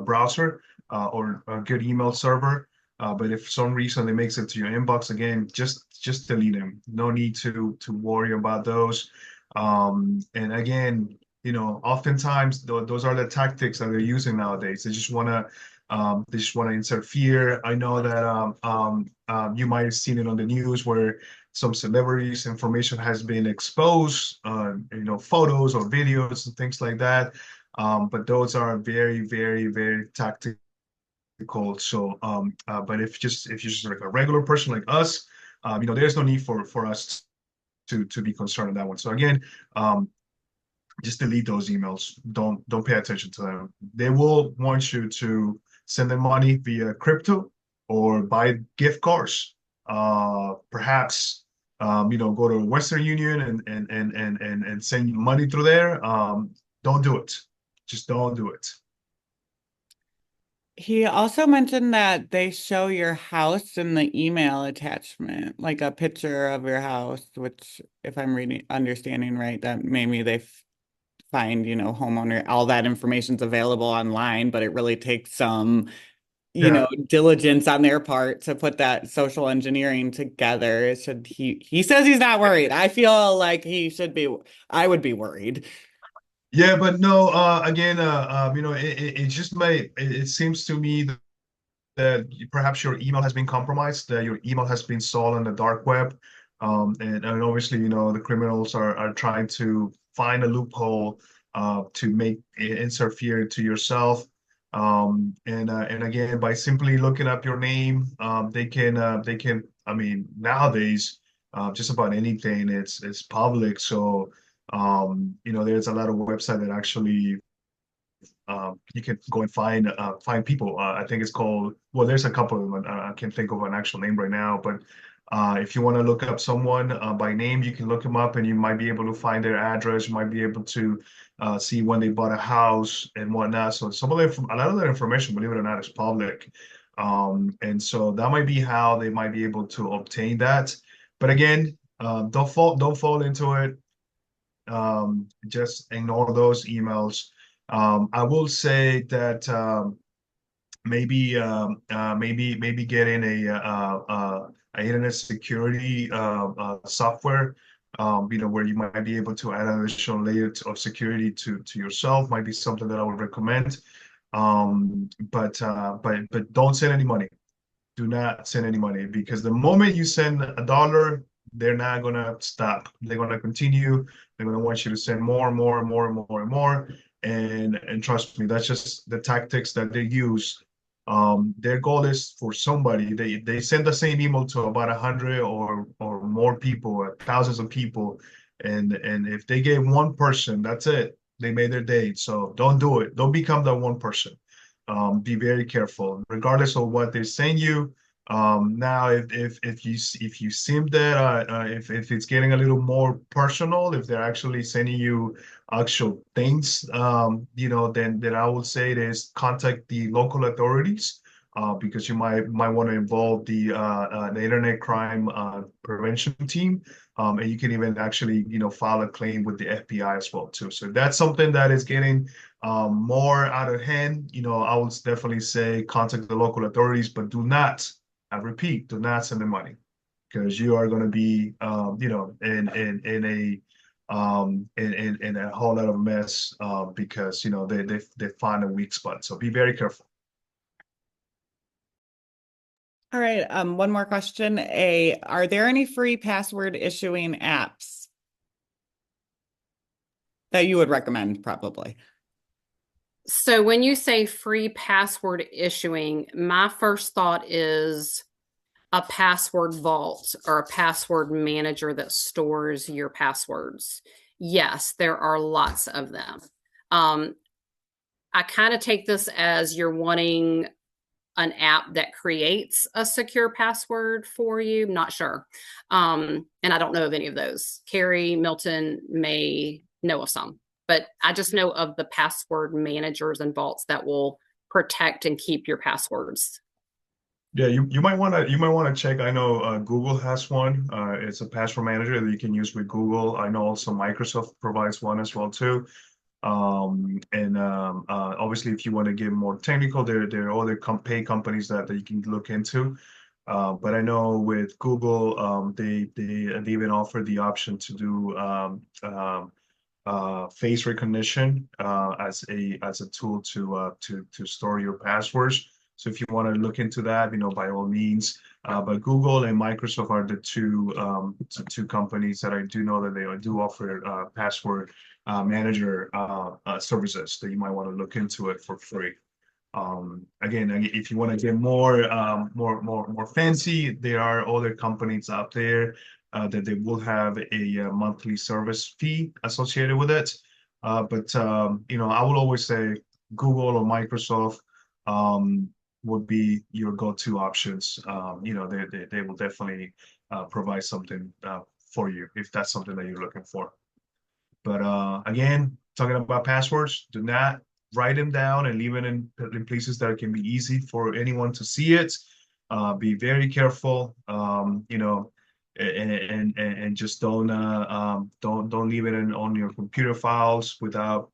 browser or a good email server. But if for some reason it makes it to your inbox again, just delete them. No need to worry about those. And again, oftentimes those are the tactics that they're using nowadays. They just want to insert fear. I know that you might have seen it on the news where some celebrities' information has been exposed, photos or videos and things like that. But those are very, very, very tactical. So, but if you're just like a regular person like us, there's no need for us to be concerned on that one. So again, just delete those emails. Don't pay attention to them. They will want you to send them money via crypto or buy gift cards. Perhaps go to Western Union and send money through there. Don't do it. Just don't do it. he also mentioned that they show your house in the email attachment, like a picture of your house, which, if I'm reading, understanding right, that maybe they find, homeowner, all that information's available online, but it really takes some, Yeah. diligence on their part to put that social engineering together. He says he's not worried. I feel like he should be, I would be worried. Yeah, but no, again, it just it seems to me that perhaps your email has been compromised, that your email has been sold on the dark web. And obviously, the criminals are trying to find a loophole to make insert fear to yourself. And again, by simply looking up your name, I mean, nowadays, just about anything, it's public. So, there's a lot of website that actually you can go and find people. I think it's called. Well, there's a couple of them. I can't think of an actual name right now, but if you want to look up someone by name, you can look them up, and you might be able to find their address. You might be able to see when they bought a house and whatnot. So a lot of that information, believe it or not, is public. And so that might be how they might be able to obtain that. But again, don't fall into it. Just ignore those emails. I will say that maybe getting a internet security software, where you might be able to add an additional layer of security to yourself might be something that I would recommend. But don't send any money. do not send any money, because the moment you send $1, they're not gonna stop. They're gonna continue. They're gonna want you to send more and more and more and more and more. And trust me, that's just the tactics that they use. Their goal is for somebody. They send the same email to about 100 or more people, or thousands of people, and if they get one person, that's it. They made their day. So don't do it. Don't become that one person. Be very careful, regardless of what they send you. Now, if you seem that if it's getting a little more personal, if they're actually sending you actual things, then I would say it is contact the local authorities, because you might want to involve the internet crime prevention team, and you can even actually file a claim with the FBI as well too. So if that's something that is getting more out of hand, I would definitely say contact the local authorities, but do not, I repeat, do not send the money, because you are going to be, in a whole lot of mess, because they find a weak spot. So be very careful. All right. One more question. Are there any free password issuing apps that you would recommend, probably? So when you say free password issuing, my first thought is a password vault or a password manager that stores your passwords. Yes, there are lots of them. I kind of take this as you're wanting an app that creates a secure password for you. I'm not sure. And I don't know of any of those. Carrie, Milton may know of some, but I just know of the password managers and vaults that will protect and keep your passwords. Yeah, you might want to check. I know Google has one. It's a password manager that you can use with Google. I know also Microsoft provides one as well too. Obviously, if you want to get more technical, there are other pay companies that you can look into. But I know with Google, they even offer the option to do face recognition as a tool to store your passwords. So if you want to look into that, by all means. But Google and Microsoft are the two companies that I do know that they do offer password manager services that you might want to look into it for free. Again, if you want to get more fancy, there are other companies out there that they will have a monthly service fee associated with it. But I would always say Google or Microsoft would be your go-to options. They will definitely provide something for you if that's something that you're looking for. But again, talking about passwords, do not write them down and leave it in places that can be easy for anyone to see it. Be very careful, and just don't leave it on your computer files without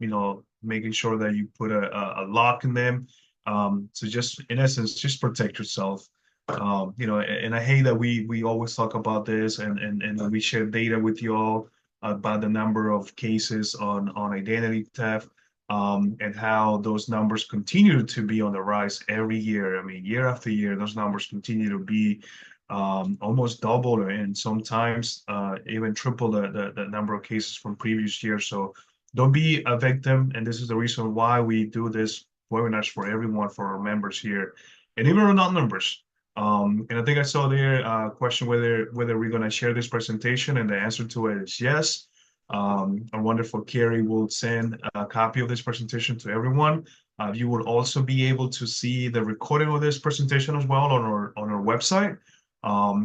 making sure that you put a lock in them. So just in essence, just protect yourself. And I hate that we always talk about this and we share data with you all about the number of cases on identity theft, and how those numbers continue to be on the rise every year. I mean, year after year, those numbers continue to be almost double, and sometimes even triple the number of cases from previous years. So don't be a victim, and this is the reason why we do this webinars for everyone, for our members here, and even our non-members. And I think I saw there a question whether we're going to share this presentation, and the answer to it is yes. Our wonderful Carrie will send a copy of this presentation to everyone. You will also be able to see the recording of this presentation as well on our website.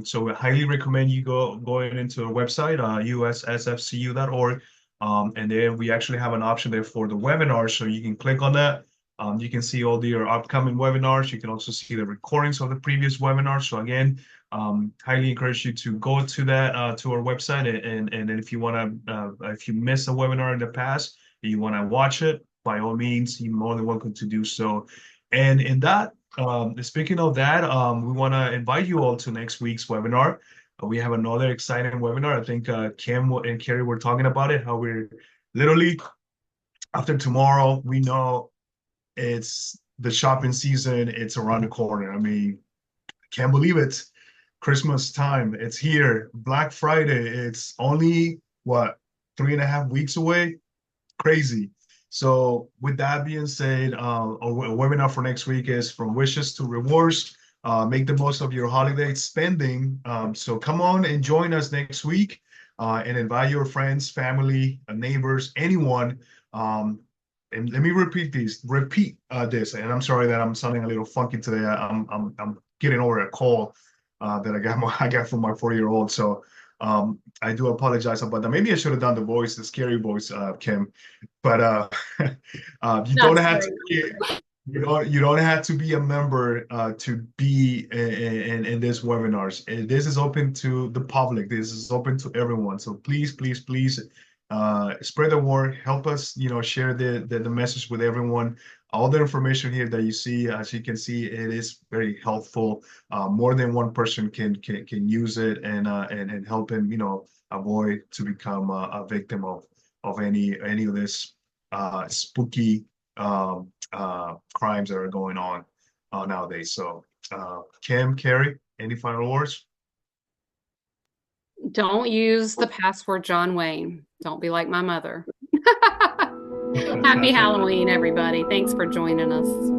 So I highly recommend you going into our website, ussfcu.org. And then we actually have an option there for the webinar, so you can click on that. You can see all your upcoming webinars. You can also see the recordings of the previous webinars. So again, highly encourage you to go to that to our website, and if you want to, if you missed a webinar in the past and you want to watch it, by all means, you're more than welcome to do so. And in that, speaking of that, we want to invite you all to next week's webinar. We have another exciting webinar. I think Kim and Carrie were talking about it, how we're literally after tomorrow, we know it's the shopping season. It's around the corner. I mean, Can't believe it. Christmas time. It's here. Black Friday. It's only what, 3.5 weeks away? Crazy. So with that being said, our webinar for next week is from wishes to rewards. Make the most of your holiday spending. So come on and join us next week, and invite your friends, family, neighbors, anyone. And let me repeat this. And I'm sorry that I'm sounding a little funky today. I'm getting over a call that I got from my 4-year-old. So I do apologize about that. Maybe I should have done the scary voice, Kim. But you don't That's have to great. be you don't have to be a member to be in this webinars. This is open to the public. This is open to everyone. So please, please, please, spread the word. Help us, share the message with everyone. All the information here that you see, as you can see, it is very helpful. More than one person can use it, and help him, avoid to become a victim of any of this spooky crimes that are going on nowadays. So, Kim, Carrie, any final words? Don't use the password John Wayne. Don't be like my mother. Happy Halloween, everybody. Thanks for joining us.